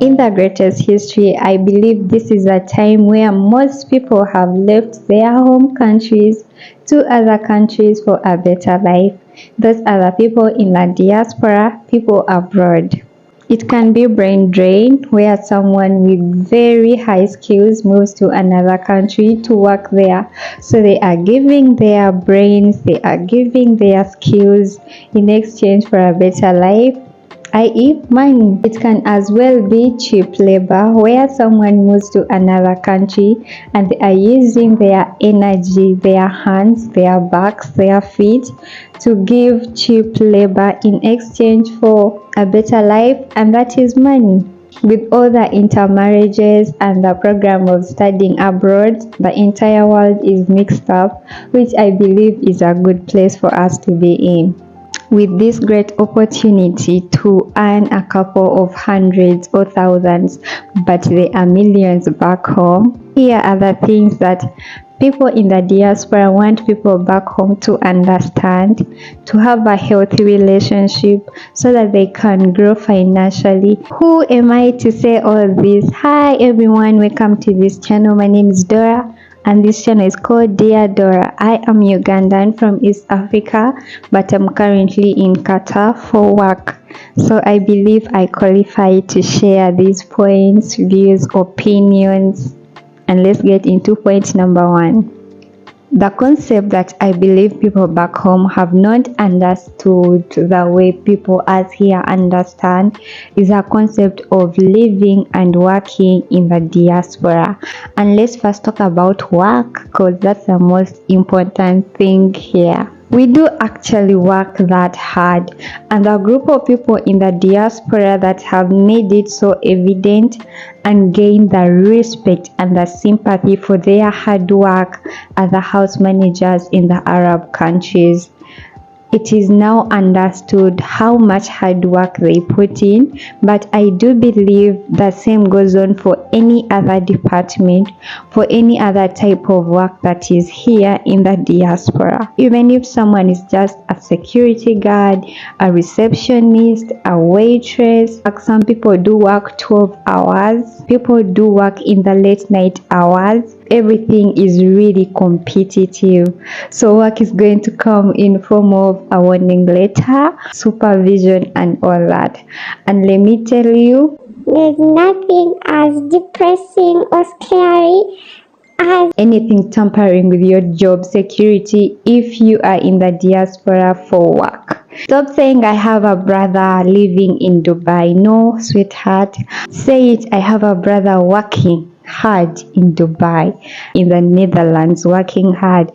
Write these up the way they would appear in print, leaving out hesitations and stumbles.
In the greatest history, I believe this is a time where most people have left their home countries to other countries for a better life. Those are the people in the diaspora, people abroad. It can be brain drain, where someone with very high skills moves to another country to work there. So they are giving their brains, they are giving their skills in exchange for a better life, i.e. money. It can as well be cheap labor, where someone moves to another country and they are using their energy, their hands, their backs, their feet to give cheap labor in exchange for a better life, and that is money. With all the intermarriages and the program of studying abroad, the entire world is mixed up, which I believe is a good place for us to be in. With this great opportunity to earn a couple of hundreds or thousands, but there are millions back home. Here are the things that people in the diaspora want people back home to understand, to have a healthy relationship so that they can grow financially. Who am I to say all this? Hi everyone, welcome to this channel. My name is Dora, and this channel is called Dear Dora. I am Ugandan from East Africa, but I'm currently in Qatar for work. So I believe I qualify to share these points, views, opinions, and let's get into point number one. The concept that I believe people back home have not understood the way people us here understand is a concept of living and working in the diaspora. And let's first talk about work, because that's the most important thing here. We do actually work that hard, and the group of people in the diaspora that have made it so evident and gained the respect and the sympathy for their hard work are the house managers in the Arab countries. It is now understood how much hard work they put in, but I do believe the same goes on for any other department, for any other type of work that is here in the diaspora. Even if someone is just a security guard, a receptionist, a waitress, like some people do work 12 hours, people do work in the late night hours. Everything is really competitive, so work is going to come in form of a warning letter, supervision, and all that. And let me tell you, there's nothing as depressing or scary as anything tampering with your job security if you are in the diaspora for work. Stop saying I have a brother living in Dubai. No, sweetheart, say it, I have a brother working hard in Dubai, in the Netherlands, working hard,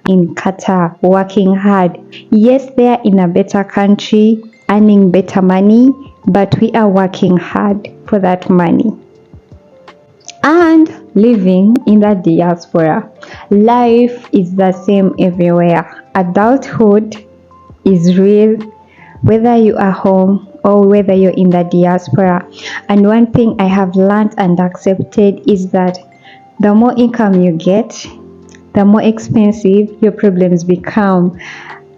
in Qatar, working hard. Yes, they are in a better country, earning better money, but we are working hard for that money. And living in the diaspora, life is the same everywhere. Adulthood is real, whether you are home or whether you're in the diaspora. And one thing I have learned and accepted is that the more income you get, the more expensive your problems become.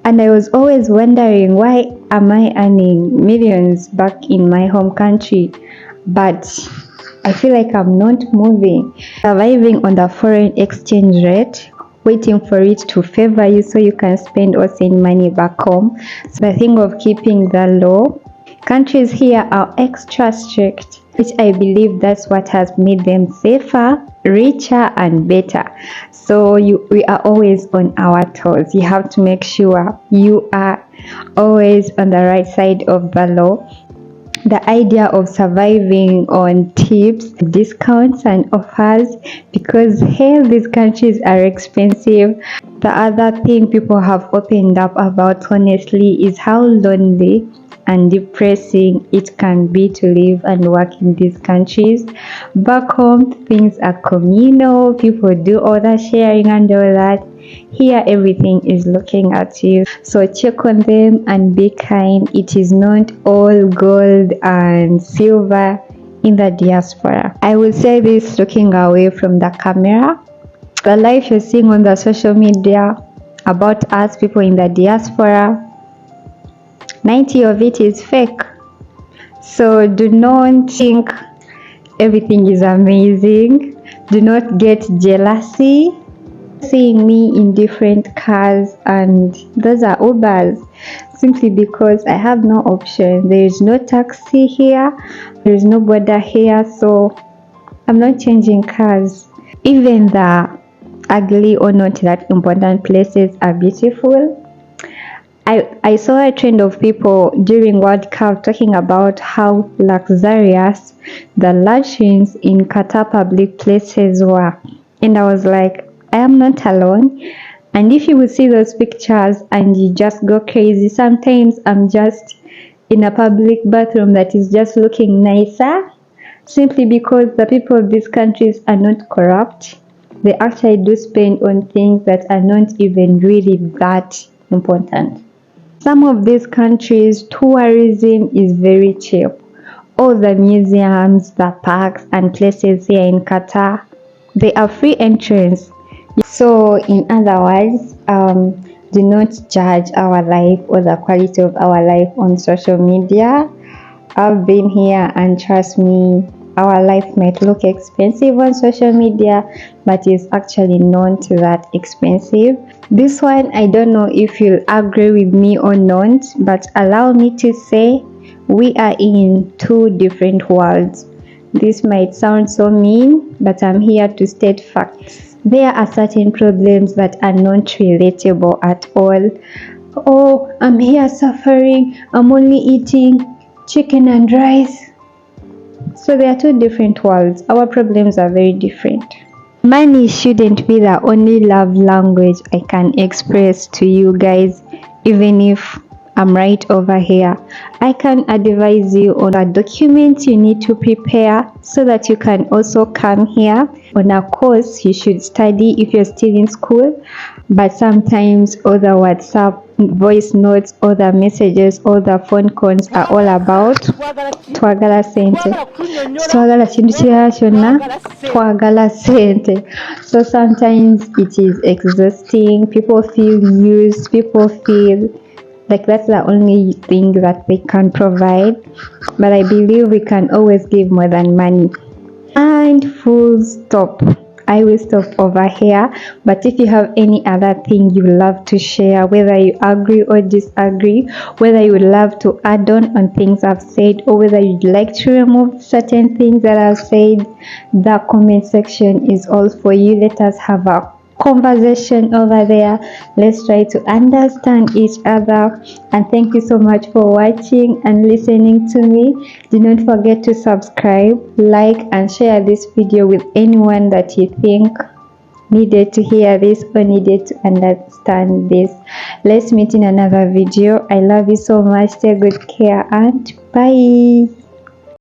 And I was always wondering, why am I earning millions back in my home country, but I feel like I'm not moving, surviving on the foreign exchange rate, waiting for it to favor you so you can spend or send money back home. So the thing of keeping the law, countries here are extra strict, which I believe that's what has made them safer, richer, and better. So we are always on our toes. You have to make sure you are always on the right side of the law. The idea of surviving on tips, discounts, and offers, because hell, these countries are expensive. The other thing people have opened up about, honestly, is how lonely and depressing it can be to live and work in these countries. Back home, things are communal, people do all the sharing and all that. Here, everything is looking at you. So check on them and be kind. It is not all gold and silver in the diaspora. I will say this looking away from the camera. The life you're seeing on the social media about us people in the diaspora, 90 of it is fake. So do not think everything is amazing. Do not get jealousy seeing me in different cars, and those are Ubers, simply because I have no option. There is no taxi here, there is no border here, so I'm not changing cars. Even the ugly or not that important places are beautiful. I saw a trend of people during World Cup talking about how luxurious the latrines in Qatar public places were. And I was like, I am not alone. And if you will see those pictures and you just go crazy, sometimes I'm just in a public bathroom that is just looking nicer, simply because the people of these countries are not corrupt. They actually do spend on things that are not even really that important. Some of these countries, tourism is very cheap. All the museums, the parks, and places here in Qatar, they are free entrance. So, in other words, do not judge our life or the quality of our life on social media. I've been here, and trust me, our life might look expensive on social media, but it's actually not that expensive. This one, I don't know if you'll agree with me or not, but allow me to say we are in two different worlds. This might sound so mean, but I'm here to state facts. There are certain problems that are not relatable at all. Oh, I'm here suffering, I'm only eating chicken and rice. So there are two different worlds. Our problems are very different. Money shouldn't be the only love language I can express to you guys, even if I'm right over here. I can advise you on a document you need to prepare so that you can also come here on a course you should study if you're still in school. But sometimes all the WhatsApp voice notes, all the messages, all the phone calls are all about twagala sente. Twagala kintu kirala kyonna twagala sente. So sometimes it is exhausting. People feel used. People feel like that's the only thing that they can provide. But I believe we can always give more than money. And full stop. I will stop over here. But if you have any other thing you love to share, whether you agree or disagree, whether you would love to add on things I've said, or whether you'd like to remove certain things that I've said, the comment section is all for you. Let us have a conversation over there. Let's try to understand each other, and thank you so much for watching and listening to me. Do not forget to subscribe, like, and share this video with anyone that you think needed to hear this or needed to understand this. Let's meet in another video. I love you so much. Take good care and bye.